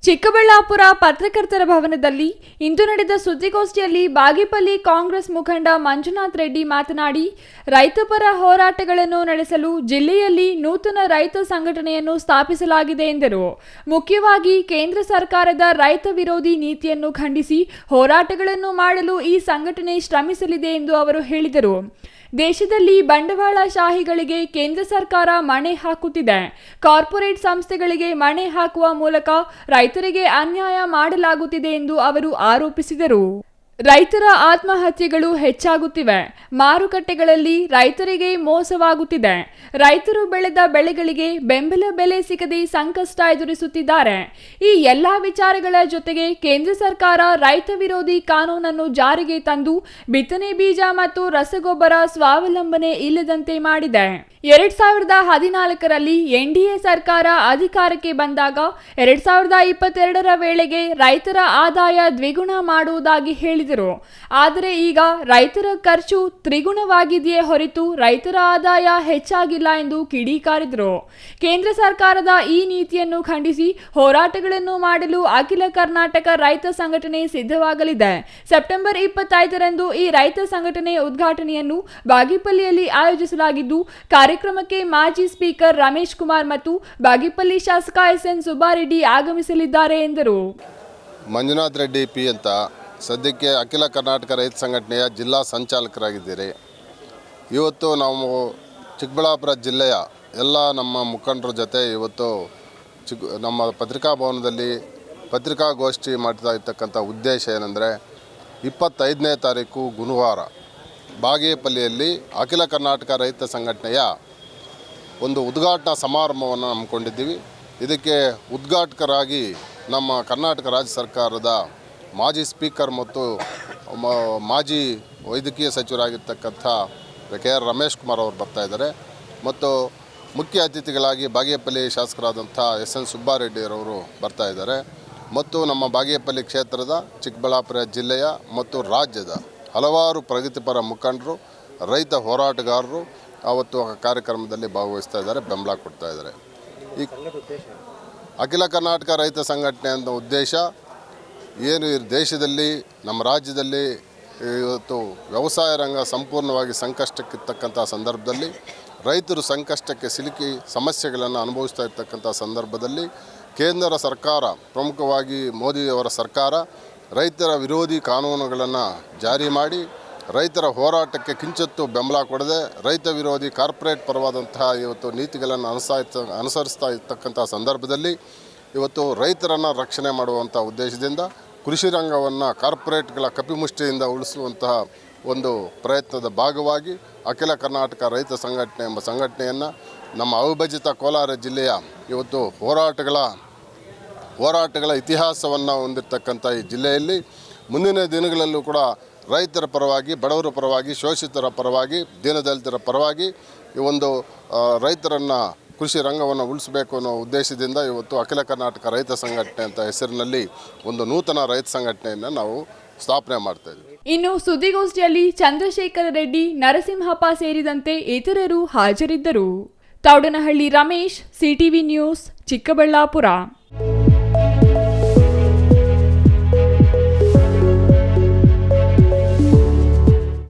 ಚಿಕ್ಕಬಳ್ಳಾಪುರ ಪತ್ರಕರ್ತರ ಭವನದಲ್ಲಿ ಇಂದು ನಡೆದ ಸುದ್ದಿಗೋಷ್ಠಿಯಲ್ಲಿ ಬಾಗೇಪಲ್ಲಿ ಕಾಂಗ್ರೆಸ್ ಮುಖಂಡ ಮಂಜುನಾಥ್ ರೆಡ್ಡಿ ಮಾತನಾಡಿ, ರೈತಪರ ಹೋರಾಟಗಳನ್ನು ನಡೆಸಲು ಜಿಲ್ಲೆಯಲ್ಲಿ ನೂತನ ರೈತ ಸಂಘಟನೆಯನ್ನು ಸ್ಥಾಪಿಸಲಾಗಿದೆ ಎಂದರು. ಮುಖ್ಯವಾಗಿ ಕೇಂದ್ರ ಸರ್ಕಾರದ ರೈತ ವಿರೋಧಿ ನೀತಿಯನ್ನು ಖಂಡಿಸಿ ಹೋರಾಟಗಳನ್ನು ಮಾಡಲು ಈ ಸಂಘಟನೆ ಶ್ರಮಿಸಲಿದೆ ಎಂದು ಅವರು ಹೇಳಿದರು. ದೇಶದಲ್ಲಿ ಬಂಡವಾಳಶಾಹಿಗಳಿಗೆ ಕೇಂದ್ರ ಸರ್ಕಾರ ಮಣೆ ಹಾಕುತ್ತಿದೆ. ಕಾರ್ಪೊರೇಟ್ ಸಂಸ್ಥೆಗಳಿಗೆ ಮಣೆ ಹಾಕುವ ಮೂಲಕ ರೈತರಿಗೆ ಅನ್ಯಾಯ ಮಾಡಲಾಗುತ್ತಿದೆ ಎಂದು ಅವರು ಆರೋಪಿಸಿದರು. ರೈತರ ಆತ್ಮಹತ್ಯೆಗಳು ಹೆಚ್ಚಾಗುತ್ತಿವೆ. ಮಾರುಕಟ್ಟೆಗಳಲ್ಲಿ ರೈತರಿಗೆ ಮೋಸವಾಗುತ್ತಿದೆ. ರೈತರು ಬೆಳೆದ ಬೆಳೆಗಳಿಗೆ ಬೆಂಬಲ ಬೆಲೆ ಸಿಗದೆ ಸಂಕಷ್ಟ ಎದುರಿಸುತ್ತಿದ್ದಾರೆ. ಈ ಎಲ್ಲಾ ವಿಚಾರಗಳ ಜೊತೆಗೆ ಕೇಂದ್ರ ಸರ್ಕಾರ ರೈತ ವಿರೋಧಿ ಕಾನೂನನ್ನು ಜಾರಿಗೆ ತಂದು ಬಿತ್ತನೆ ಬೀಜ ಮತ್ತು ರಸಗೊಬ್ಬರ ಸ್ವಾವಲಂಬನೆ ಇಲ್ಲದಂತೆ ಮಾಡಿದೆ. 2014ರಲ್ಲಿ ಎನ್ಡಿಎ ಸರ್ಕಾರ ಅಧಿಕಾರಕ್ಕೆ ಬಂದಾಗ 2022ರ ವೇಳೆಗೆ ರೈತರ ಆದಾಯ ದ್ವಿಗುಣ ಮಾಡುವುದಾಗಿ ಹೇಳಿದರು. ಆದರೆ ಈಗ ರೈತರ ಖರ್ಚು ತ್ರಿಗುಣವಾಗಿದೆಯೇ ಹೊರತು ರೈತರ ಆದಾಯ ಹೆಚ್ಚಾಗಿಲ್ಲ ಎಂದು ಕಿಡಿಕಾರಿದರು. ಕೇಂದ್ರ ಸರ್ಕಾರದ ಈ ನೀತಿಯನ್ನು ಖಂಡಿಸಿ ಹೋರಾಟಗಳನ್ನು ಮಾಡಲು ಅಖಿಲ ಕರ್ನಾಟಕ ರೈತ ಸಂಘಟನೆ ಸಿದ್ಧವಾಗಲಿದೆ. ಸೆಪ್ಟೆಂಬರ್ 25ರಂದು ಈ ರೈತ ಸಂಘಟನೆ ಉದ್ಘಾಟನೆಯನ್ನು ಬಾಗೇಪಲ್ಲಿಯಲ್ಲಿ ಆಯೋಜಿಸಲಾಗಿದ್ದು, ಕಾರ್ಯಕ್ರಮಕ್ಕೆ ಮಾಜಿ ಸ್ಪೀಕರ್ ರಮೇಶ್ ಕುಮಾರ್ ಮತ್ತು ಬಾಗೇಪಲ್ಲಿ ಶಾಸಕ ಎಸ್ಎನ್ ಸುಬ್ಬಾರೆಡ್ಡಿ ಆಗಮಿಸಲಿದ್ದಾರೆ ಎಂದರು. ಮಂಜುನಾಥ್ ರೆಡ್ಡಿ ಪಿ ಅಂತ ಸದ್ಯಕ್ಕೆ ಅಖಿಲ ಕರ್ನಾಟಕ ರೈತ ಸಂಘಟನೆಯ ಜಿಲ್ಲಾ ಸಂಚಾಲಕರಾಗಿದ್ದೀರಿ. ಇವತ್ತು ನಾವು ಚಿಕ್ಕಬಳ್ಳಾಪುರ ಜಿಲ್ಲೆಯ ಎಲ್ಲ ನಮ್ಮ ಮುಖಂಡರ ಜೊತೆ ಇವತ್ತು ನಮ್ಮ ಪತ್ರಿಕಾ ಭವನದಲ್ಲಿ ಪತ್ರಿಕಾಗೋಷ್ಠಿ ಮಾಡ್ತಾ ಇರ್ತಕ್ಕಂಥ ಉದ್ದೇಶ ಏನೆಂದರೆ, 25ನೇ ತಾರೀಕು ಗುರುವಾರ ಬಾಗೇಪಲ್ಲಿಯಲ್ಲಿ ಅಖಿಲ ಕರ್ನಾಟಕ ರೈತ ಸಂಘಟನೆಯ ಒಂದು ಉದ್ಘಾಟನಾ ಸಮಾರಂಭವನ್ನು ಹಮ್ಮಿಕೊಂಡಿದ್ದೀವಿ. ಇದಕ್ಕೆ ಉದ್ಘಾಟಕರಾಗಿ ನಮ್ಮ ಕರ್ನಾಟಕ ರಾಜ್ಯ ಸರ್ಕಾರದ ಮಾಜಿ ಸ್ಪೀಕರ್ ಮತ್ತು ಮಾಜಿ ವೈದ್ಯಕೀಯ ಸಚಿವರಾಗಿರ್ತಕ್ಕಂಥ ಕೆ.ಆರ್. ರಮೇಶ್ ಕುಮಾರ್ ಅವರು ಬರ್ತಾಯಿದ್ದಾರೆ. ಮತ್ತು ಮುಖ್ಯ ಅತಿಥಿಗಳಾಗಿ ಬಾಗೇಪಲ್ಲಿ ಶಾಸಕರಾದಂಥ ಎಸ್.ಎನ್. ಸುಬ್ಬಾರೆಡ್ಡಿಯವರು ಬರ್ತಾಯಿದ್ದಾರೆ. ಮತ್ತು ನಮ್ಮ ಬಾಗೇಪಲ್ಲಿ ಕ್ಷೇತ್ರದ ಚಿಕ್ಕಬಳ್ಳಾಪುರ ಜಿಲ್ಲೆಯ ಮತ್ತು ರಾಜ್ಯದ ಹಲವಾರು ಪ್ರಗತಿಪರ ಮುಖಂಡರು, ರೈತ ಹೋರಾಟಗಾರರು ಅವತ್ತು ಕಾರ್ಯಕ್ರಮದಲ್ಲಿ ಭಾಗವಹಿಸ್ತಾ ಇದ್ದಾರೆ, ಬೆಂಬಲ ಕೊಡ್ತಾ ಇದ್ದಾರೆ. ಈ ಅಖಿಲ ಕರ್ನಾಟಕ ರೈತ ಸಂಘಟನೆ ಅಂತ ಉದ್ದೇಶ ಏನು, ಈ ದೇಶದಲ್ಲಿ ನಮ್ಮ ರಾಜ್ಯದಲ್ಲಿ ಇವತ್ತು ವ್ಯವಸಾಯ ರಂಗ ಸಂಪೂರ್ಣವಾಗಿ ಸಂಕಷ್ಟಕ್ಕಿರ್ತಕ್ಕಂಥ ಸಂದರ್ಭದಲ್ಲಿ, ರೈತರು ಸಂಕಷ್ಟಕ್ಕೆ ಸಿಲುಕಿ ಸಮಸ್ಯೆಗಳನ್ನು ಅನುಭವಿಸ್ತಾ ಇರ್ತಕ್ಕಂಥ ಸಂದರ್ಭದಲ್ಲಿ ಕೇಂದ್ರ ಸರ್ಕಾರ, ಪ್ರಮುಖವಾಗಿ ಮೋದಿಯವರ ಸರ್ಕಾರ ರೈತರ ವಿರೋಧಿ ಕಾನೂನುಗಳನ್ನು ಜಾರಿ ಮಾಡಿ ರೈತರ ಹೋರಾಟಕ್ಕೆ ಕಿಂಚಿತ್ತೂ ಬೆಂಬಲ ಕೊಡದೆ ರೈತ ವಿರೋಧಿ ಕಾರ್ಪೊರೇಟ್ ಪರವಾದಂತಹ ಇವತ್ತು ನೀತಿಗಳನ್ನು ಅನುಸರಿಸ್ತಾ ಇರ್ತಕ್ಕಂಥ ಸಂದರ್ಭದಲ್ಲಿ ಇವತ್ತು ರೈತರನ್ನು ರಕ್ಷಣೆ ಮಾಡುವಂಥ ಉದ್ದೇಶದಿಂದ ಕೃಷಿ ರಂಗವನ್ನು ಕಾರ್ಪೊರೇಟ್ಗಳ ಕಪಿಮುಷ್ಟಿಯಿಂದ ಉಳಿಸುವಂತಹ ಒಂದು ಪ್ರಯತ್ನದ ಭಾಗವಾಗಿ ಅಖಿಲ ಕರ್ನಾಟಕ ರೈತ ಸಂಘಟನೆ ಎಂಬ ಸಂಘಟನೆಯನ್ನು ನಮ್ಮ ಅವಿಭಜಿತ ಕೋಲಾರ ಜಿಲ್ಲೆಯ ಇವತ್ತು ಹೋರಾಟಗಳ ಇತಿಹಾಸವನ್ನು ಹೊಂದಿರತಕ್ಕಂಥ ಈ ಜಿಲ್ಲೆಯಲ್ಲಿ ಮುಂದಿನ ದಿನಗಳಲ್ಲೂ ಕೂಡ ರೈತರ ಪರವಾಗಿ, ಬಡವರ ಪರವಾಗಿ, ಶೋಷಿತರ ಪರವಾಗಿ, ದೀನದಲಿತರ ಪರವಾಗಿ ಈ ಒಂದು ರೈತರನ್ನು, ಕೃಷಿ ರಂಗವನ್ನು ಉಳಿಸಬೇಕು ಅನ್ನೋ ಉದ್ದೇಶದಿಂದ ಇವತ್ತು ಅಖಿಲ ಕರ್ನಾಟಕ ರೈತ ಸಂಘಟನೆ ಅಂತ ಹೆಸರಿನಲ್ಲಿ ಒಂದು ನೂತನ ರೈತ ಸಂಘಟನೆಯನ್ನು ನಾವು ಸ್ಥಾಪನೆ ಮಾಡ್ತಾ ಇದ್ದೀವಿ. ಇನ್ನು ಸುದ್ದಿಗೋಷ್ಠಿಯಲ್ಲಿ ಚಂದ್ರಶೇಖರ ರೆಡ್ಡಿ, ನರಸಿಂಹಪ್ಪ ಸೇರಿದಂತೆ ಇತರರು ಹಾಜರಿದ್ದರು. Thoudanahalli Ramesh, CTV news, Chikkaballapur.